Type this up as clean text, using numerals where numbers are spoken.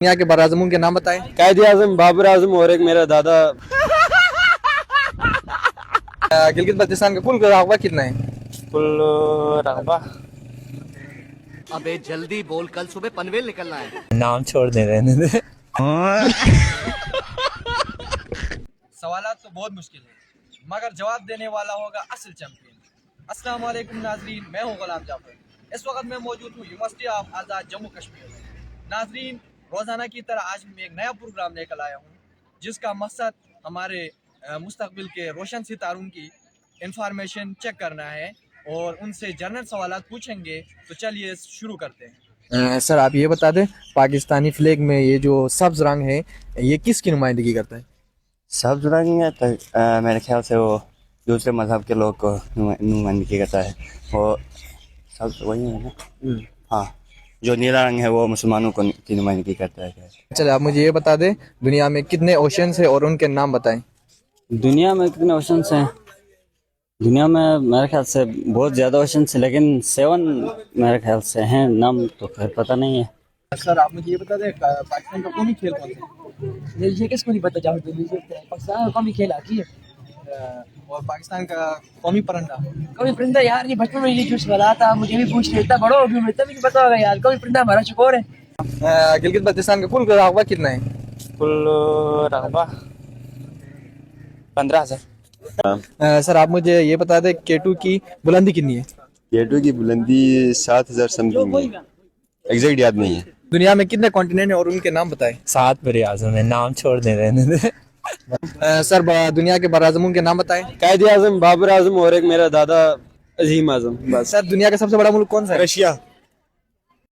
दुनिया के बराज़मों के नाम बताएं। कायद आजम, बाबर आजम और एक मेरा दादा। गिलगित बल्तिस्तान का कुल रकबा कितना है? कुल रकबा अबे जल्दी बोल, कल सुबह पनवेल निकलना है। नाम छोड़ दे रहने दे। सवालात तो बहुत मुश्किल है मगर जवाब देने वाला होगा असल चैंपियन। अस्सलाम वालेकुम नाजरीन, मैं हूं गुलाम जाफर। इस वक्त मैं मौजूद हूं यूनिवर्सिटी ऑफ आज़ाद जम्मू कश्मीर में। नाजरीन, रोज़ाना की तरह आज मैं एक नया प्रोग्राम लेकर आया हूं जिसका मकसद हमारे मुस्तकबिल के रोशन सितारों की इंफॉर्मेशन चेक करना है और उनसे जनरल सवालात पूछेंगे। तो चलिए शुरू करते हैं। सर आप ये बता दें, पाकिस्तानी फ्लैग में ये जो सब्ज रंग है ये किसकी नुमाइंदगी करता है? सब जुड़ेंगे तो मेरे ख्याल से वो दूसरे मजहब के लोग को नुमाइंदगी करता है। वो सब वही है ना। हाँ, जो नीला रंग है वो मुसलमानों को की नुमाइंदगी करता है। चलिए आप मुझे ये बता दें, दुनिया में कितने ओशंस है और उनके नाम बताएं। दुनिया में कितने ओशंस हैं? दुनिया में मेरे ख्याल से बहुत ज़्यादा ओशंस हैं, लेकिन 7 मेरे ख्याल से हैं। नाम तो खैर पता नहीं है। सर आप मुझे ये बता दें, पाकिस्तान का कौमी खेल कौन सा ये किसको नहीं पता? जाओ पाकिस्तान का कौमी खेल हॉकी है। है? और पाकिस्तान का कौमी परिंदा? कौमी परिंदा यार, ये बचपन में ये जो सवाल था मुझे भी पूछ लेता, बड़ा हो गया तभी नहीं पता होगा यार। कौमी परिंदा हमारा चकोर है। गिलगित बल्तिस्तान का कुल रकबा कितना है? कुल रकबा 15,000। सर आप मुझे ये बता दें, केटू की बुलंदी कितनी है? केटू की बुलंदी 7,000 समथिंग है, एग्जैक्ट याद नहीं है। दुनिया में कितने कॉन्टिनेंट है और उनके नाम बताएं। 7 बड़े आजम है, नाम छोड़ दे रहने दे। सर दुनिया के बराज़मों के नाम बताएं। कायद आजम, बाबर आजम और एक मेरा दादा अजीम आजम। बस। सर दुनिया का सबसे बड़ा मुल्क कौन सा है? रशिया।